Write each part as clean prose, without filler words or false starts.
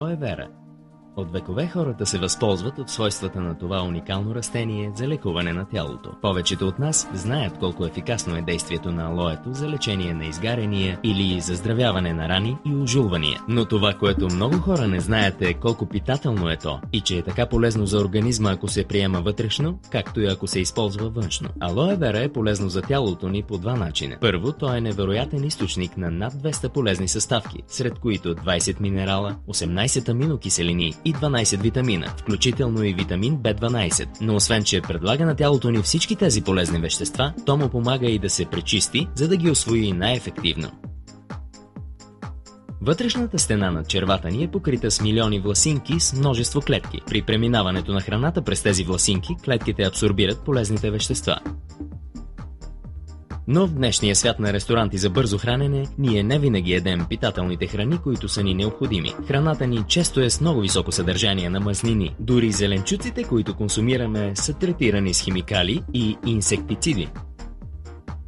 Алоe вера. От векове хората се възползват от свойствата на това уникално растение за лекуване на тялото. Повечето от нас знаят колко ефикасно е действието на алоето за лечение на изгарения или заздравяване на рани и ожулвания. Но това, което много хора не знаят, е колко питателно е то и че е така полезно за организма, ако се приема вътрешно, както и ако се използва външно. Алоe вера е полезно за тялото ни по два начина. Първо, то е невероятен източник на над 200 полезни съставки, сред които 20 минерала, 18 аминокиселини и 12 витамина, включително и витамин B12. Но освен, че предлага на тялото ни всички тези полезни вещества, то му помага и да се пречисти, за да ги усвои най-ефективно. Вътрешната стена на червата ни е покрита с милиони власинки с множество клетки. При преминаването на храната през тези власинки, клетките абсорбират полезните вещества. Но в днешния свят на ресторанти за бързо хранене, ние не винаги едем питателните храни, които са ни необходими. Храната ни често е с много високо съдържание на мазнини. Дори зеленчуците, които консумираме, са третирани с химикали и инсектициди.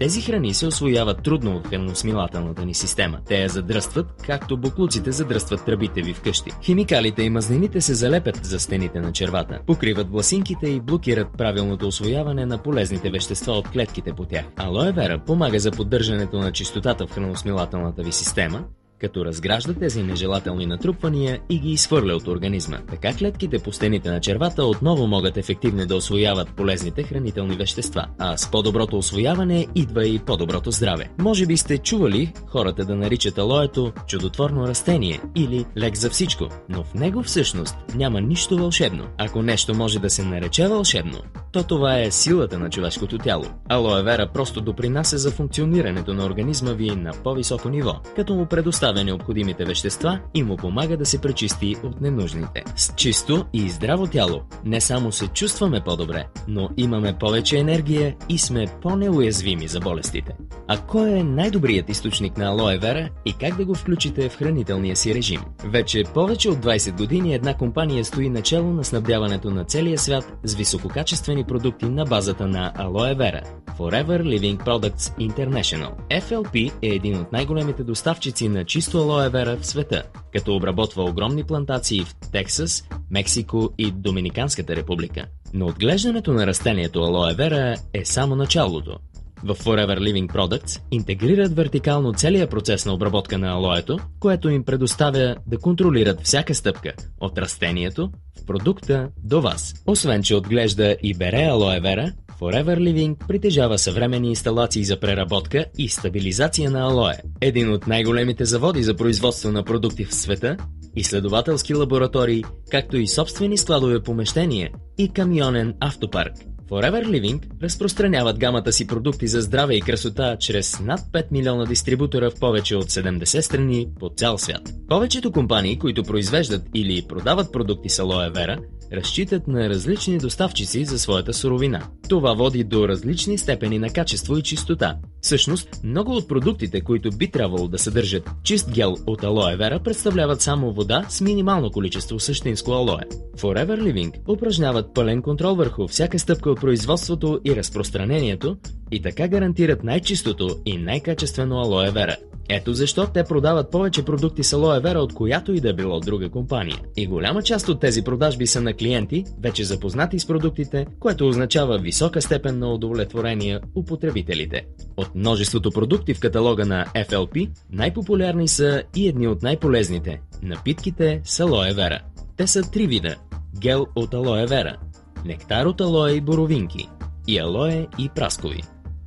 Тези храни се усвояват трудно от храносмилателната ни система. Те я задръстват, както боклуците задръстват тръбите ви вкъщи. Химикалите и мазнините се залепят за стените на червата, покриват власинките и блокират правилното усвояване на полезните вещества от клетките по тях. Алоe вера помага за поддържането на чистотата в храносмилателната ви система, като разгражда тези нежелателни натрупвания и ги изхвърля от организма. Така клетките по стените на червата отново могат ефективно да усвояват полезните хранителни вещества, а с по-доброто усвояване идва и по-доброто здраве. Може би сте чували хората да наричат алоето чудотворно растение или лек за всичко, но в него всъщност няма нищо вълшебно. Ако нещо може да се нарече вълшебно, то това е силата на човешкото тяло. Алоe вера просто допринася за функционирането на организма ви на по-високо ниво, като му предоставя необходимите вещества и му помага да се пречисти от ненужните. С чисто и здраво тяло не само се чувстваме по-добре, но имаме повече енергия и сме по-неуязвими за болестите. А кой е най-добрият източник на алоe вера и как да го включите в хранителния си режим? Вече повече от 20 години една компания стои начело на снабдяването на целия свят с висококачествени продукти на базата на алоe вера. Forever Living Products International. FLP е един от най-големите доставчици на чисто алоe вера в света, като обработва огромни плантации в Тексас, Мексико и Доминиканската република. Но отглеждането на растението алоe вера е само началото. В Forever Living Products интегрират вертикално целия процес на обработка на алоето, което им предоставя да контролират всяка стъпка от растението в продукта до вас. Освен, че отглежда и бере алоe вера, Forever Living притежава съвременни инсталации за преработка и стабилизация на алоe. Един от най-големите заводи за производство на продукти в света, изследователски лаборатории, както и собствени складове помещения и камионен автопарк. Forever Living разпространяват гамата си продукти за здраве и красота чрез над 5 милиона дистрибутора в повече от 70 страни по цял свят. Повечето компании, които произвеждат или продават продукти с алоe вера, разчитат на различни доставчици за своята суровина. Това води до различни степени на качество и чистота. Всъщност, много от продуктите, които би трябвало да съдържат чист гел от алоe вера, представляват само вода с минимално количество същинско алоe. Forever Living упражняват пълен контрол върху всяка стъпка от производството и разпространението и така гарантират най-чистото и най-качествено алоe вера. Ето защо те продават повече продукти с алоe вера от която и да било друга компания. И голяма част от тези продажби са на клиенти, вече запознати с продуктите, което означава висока степен на удовлетворение у потребителите. От множеството продукти в каталога на FLP, най-популярни са и едни от най-полезните – напитките с алоe вера. Те са три вида – гел от алоe вера, нектар от алоe и боровинки и алоe и праскови.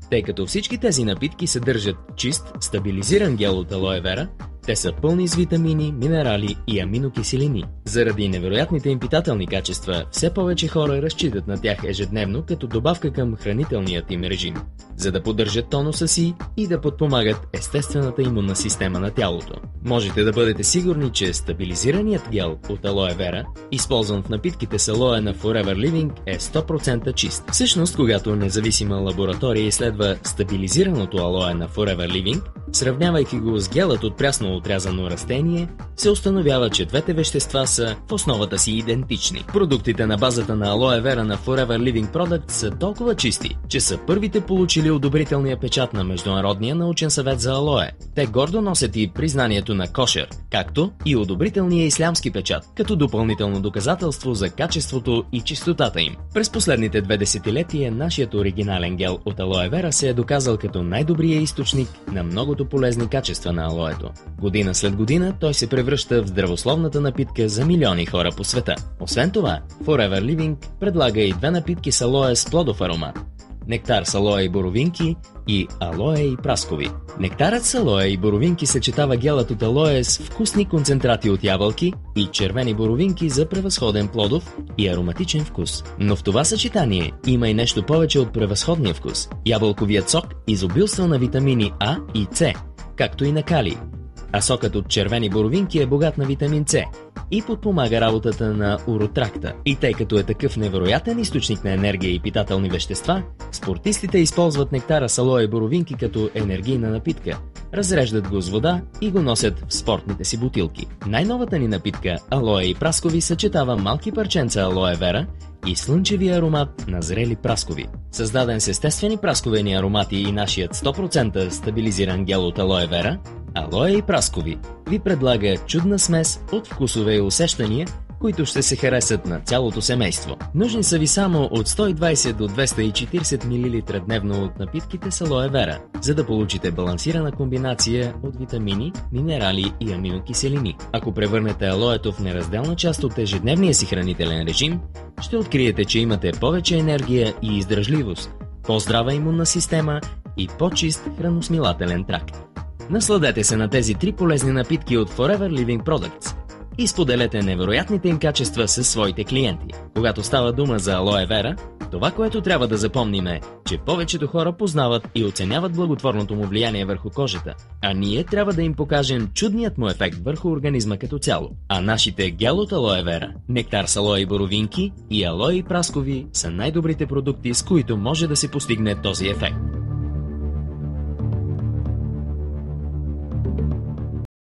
Тъй като всички тези напитки съдържат чист, стабилизиран гел от алоe вера, те са пълни с витамини, минерали и аминокиселини. Заради невероятните им питателни качества, все повече хора разчитат на тях ежедневно като добавка към хранителният им режим, за да поддържат тонуса си и да подпомагат естествената имунна система на тялото. Можете да бъдете сигурни, че стабилизираният гел от алоe вера, използван в напитките с алоe на Forever Living, е 100% чист. Всъщност, когато независима лаборатория изследва стабилизираното алоe на Forever Living, сравнявайки го с гелът от прясно специално отрязано растение, се установява, че двете вещества са в основата си идентични. Продуктите на базата на алоe вера на Forever Living Products са толкова чисти, че са първите получили одобрителния печат на Международния научен съвет за алоe. Те гордо носят и признанието на кошер, както и одобрителния ислямски печат, като допълнително доказателство за качеството и чистотата им. През последните 2 десетилетия нашият оригинален гел от алоe вера се е доказал като най-добрия източник на многото полезни качества на алоето. Година след година той се превръща в здравословната напитка за милиони хора по света. Освен това, Forever Living предлага и 2 напитки с алоe с плодов аромат. Нектар с алоe и боровинки и алоe и праскови. Нектарът с алоe и боровинки съчетава гелът от алоe с вкусни концентрати от ябълки и червени боровинки за превъзходен плодов и ароматичен вкус. Но в това съчетание има и нещо повече от превъзходния вкус. Ябълковият сок изобилства на витамини А и С, както и на калий. А сокът от червени боровинки е богат на витамин С и подпомага работата на уротракта. И тъй като е такъв невероятен източник на енергия и питателни вещества, спортистите използват нектара с алоe и боровинки като енергийна напитка, разреждат го с вода и го носят в спортните си бутилки. Най-новата ни напитка, алоe и праскови, съчетава малки парченца алоe вера и слънчевия аромат на зрели праскови. Създаден с естествени прасковени аромати и нашият 100% стабилизиран гел от алоe вера, алоe и праскови ви предлага чудна смес от вкусове и усещания, които ще се харесат на цялото семейство. Нужни са ви само от 120 до 240 мл дневно от напитките с алоe вера, за да получите балансирана комбинация от витамини, минерали и аминокиселини. Ако превърнете алоето в неразделна част от ежедневния си хранителен режим, ще откриете, че имате повече енергия и издръжливост, по-здрава имунна система и по-чист храносмилателен тракт. Насладете се на тези 3 полезни напитки от Forever Living Products и споделете невероятните им качества със своите клиенти. Когато става дума за алоe вера, това, което трябва да запомним е, че повечето хора познават и оценяват благотворното му влияние върху кожата, а ние трябва да им покажем чудният му ефект върху организма като цяло. А нашите гел от алоe вера, нектар с алоe и боровинки и алоe и праскови са най-добрите продукти, с които може да се постигне този ефект.